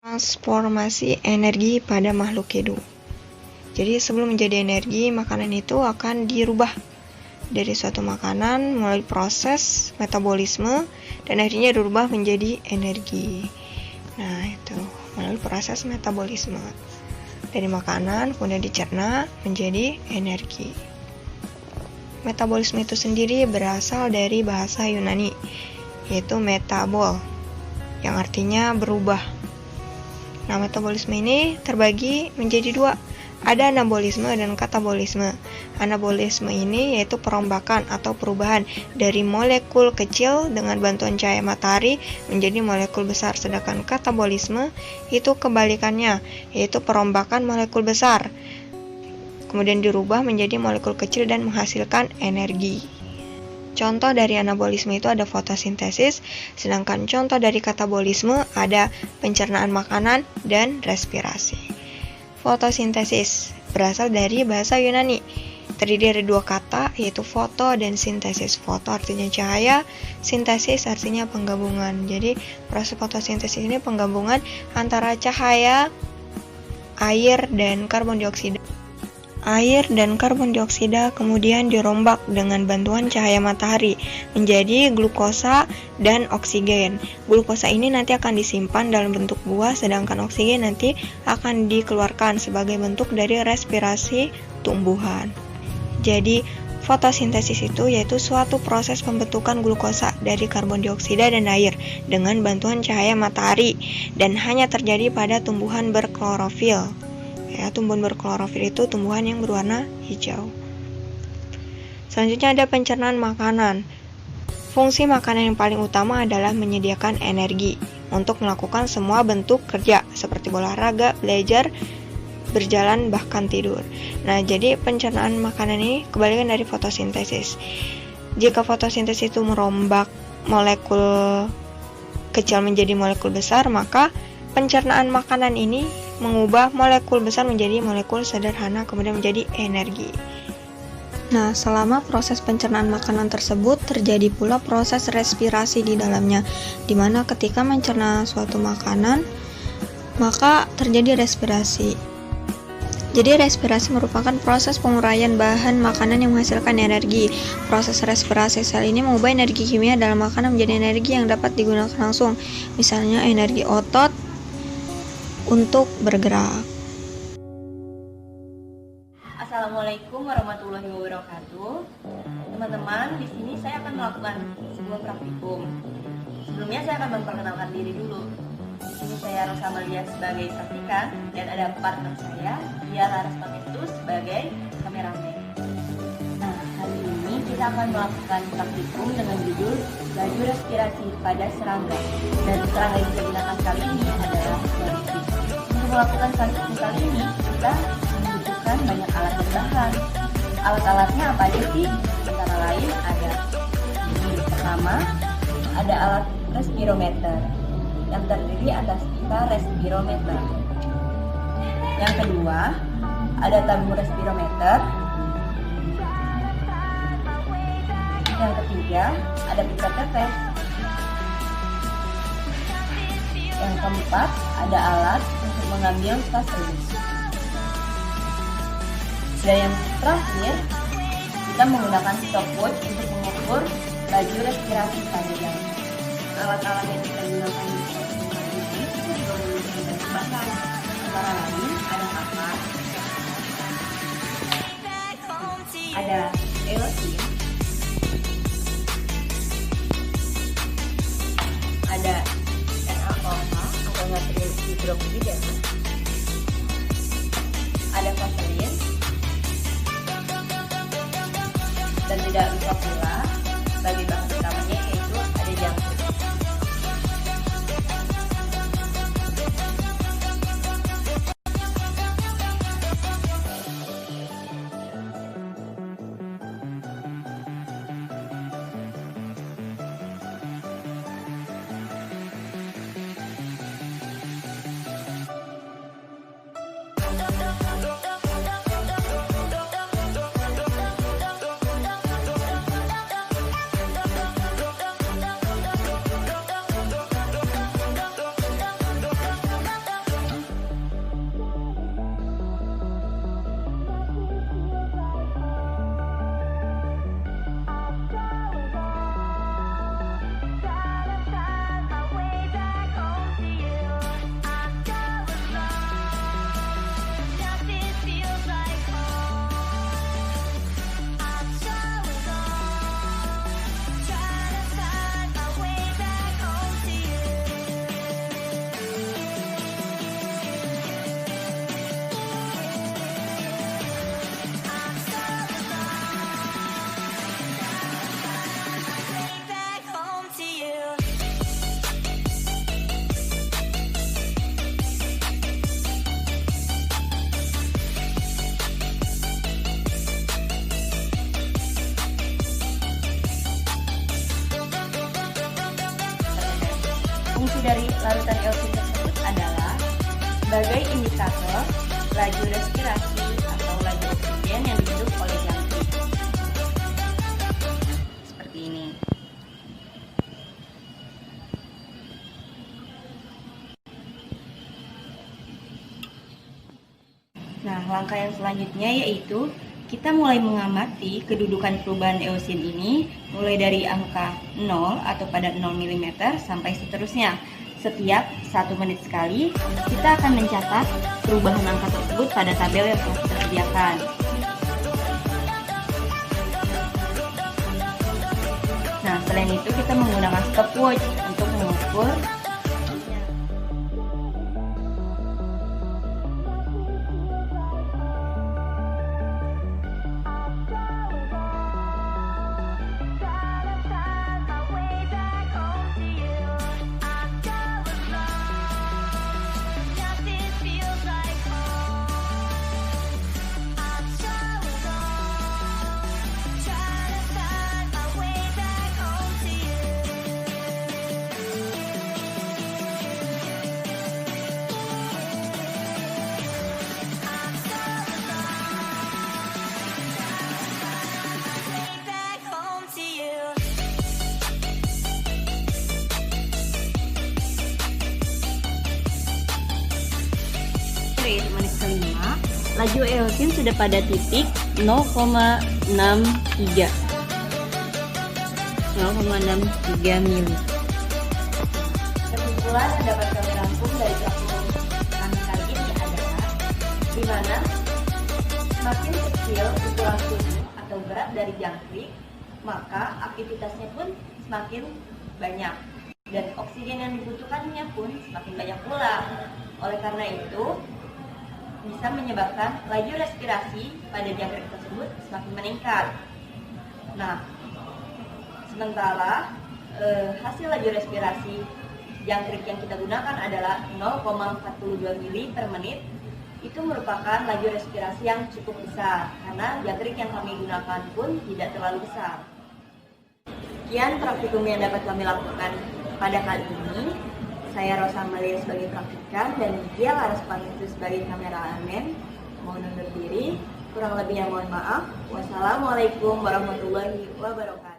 Transformasi energi pada makhluk hidup. Jadi sebelum menjadi energi, makanan itu akan dirubah dari suatu makanan melalui proses metabolisme dan akhirnya dirubah menjadi energi. Nah, itu melalui proses metabolisme dari makanan kemudian dicerna menjadi energi. Metabolisme itu sendiri berasal dari bahasa Yunani, yaitu metabol, yang artinya berubah. Nah, metabolisme ini terbagi menjadi dua. Ada anabolisme dan katabolisme. Anabolisme ini yaitu perombakan atau perubahan dari molekul kecil dengan bantuan cahaya matahari menjadi molekul besar. Sedangkan katabolisme itu kebalikannya, yaitu perombakan molekul besar kemudian dirubah menjadi molekul kecil dan menghasilkan energi. Contoh dari anabolisme itu ada fotosintesis, sedangkan contoh dari katabolisme ada pencernaan makanan dan respirasi. Fotosintesis berasal dari bahasa Yunani, terdiri dari dua kata yaitu foto dan sintesis. Foto artinya cahaya, sintesis artinya penggabungan. Jadi proses fotosintesis ini penggabungan antara cahaya, air dan karbon dioksida. Air dan karbon dioksida kemudian dirombak dengan bantuan cahaya matahari menjadi glukosa dan oksigen. Glukosa ini nanti akan disimpan dalam bentuk buah, sedangkan oksigen nanti akan dikeluarkan sebagai bentuk dari respirasi tumbuhan. Jadi, fotosintesis itu yaitu suatu proses pembentukan glukosa dari karbon dioksida dan air dengan bantuan cahaya matahari dan hanya terjadi pada tumbuhan berklorofil. Ya, tumbuhan berklorofil itu tumbuhan yang berwarna hijau. Selanjutnya ada pencernaan makanan. Fungsi makanan yang paling utama adalah menyediakan energi untuk melakukan semua bentuk kerja seperti olahraga, belajar, berjalan, bahkan tidur. Nah, jadi pencernaan makanan ini kebalikan dari fotosintesis. Jika fotosintesis itu merombak molekul kecil menjadi molekul besar, maka pencernaan makanan ini mengubah molekul besar menjadi molekul sederhana kemudian menjadi energi. Nah, selama proses pencernaan makanan tersebut terjadi pula proses respirasi di dalamnya, di mana ketika mencerna suatu makanan maka terjadi respirasi. Jadi respirasi merupakan proses penguraian bahan makanan yang menghasilkan energi. Proses respirasi sel ini mengubah energi kimia dalam makanan menjadi energi yang dapat digunakan langsung, misalnya energi otot untuk bergerak. Assalamualaikum warahmatullahi wabarakatuh. Teman-teman, di sini saya akan melakukan sebuah praktikum. Sebelumnya saya akan memperkenalkan diri dulu. Di sini saya Rosa Malia sebagai praktikan dan ada partner saya, dia Laras Pametu sebagai kameramen. Nah, hari ini kita akan melakukan praktikum dengan judul laju respirasi pada serangga. Dan serangga yang kita gunakan kali ini adalah polisi. Untuk melakukan praktikum kali ini, kita membutuhkan banyak alat dan bahan. Alat-alatnya apa aja sih? Antara lain ada pertama, ada alat respirometer yang terdiri atas tiga respirometer. Yang kedua, ada tabung respirometer. Yang ketiga, ada pipet tetes. Yang keempat, ada alat untuk mengambil stasiun. Dan yang terakhir, kita menggunakan stopwatch untuk mengukur laju respirasi pada alat-alat yang kita gunakan di ini juga memiliki bahan, antara lain ada kapas, ada elosin, ada NaOH atau natrium hidroksida, ada vaselin, dan tidak lupa pula bagi bahan utamanya yaitu ada jangkrik. dari larutan eosin tersebut adalah sebagai indikator laju respirasi atau laju oksigen yang dihirup oleh jangkrik. Seperti ini. Nah, langkah yang selanjutnya yaitu kita mulai mengamati kedudukan perubahan eosin ini mulai dari angka 0 atau pada 0 mm sampai seterusnya. Setiap 1 menit sekali, kita akan mencatat perubahan angka tersebut pada tabel yang telah kita sediakan. Nah, selain itu kita menggunakan stopwatch untuk mengukur yaitu menit kelima, laju eosin sudah pada titik 0,63 mili. Kesimpulan yang dapat kami rangkum dari praktikum kami kali ini adalah di mana semakin kecil ukuran tubuh atau berat dari jangkrik, maka aktivitasnya pun semakin banyak dan oksigen yang dibutuhkannya pun semakin banyak pula. Oleh karena itu, bisa menyebabkan laju respirasi pada jangkrik tersebut semakin meningkat. Nah, sementara hasil laju respirasi jangkrik yang kita gunakan adalah 0,42 mili per menit. Itu merupakan laju respirasi yang cukup besar karena jangkrik yang kami gunakan pun tidak terlalu besar. Sekian praktikum yang dapat kami lakukan pada kali ini. Saya Rosa Amalia sebagai praktikan dan Gia Laras Pangestu sebagai kameramen. Mohon undur diri. Kurang lebihnya mohon maaf. Wassalamualaikum warahmatullahi wabarakatuh.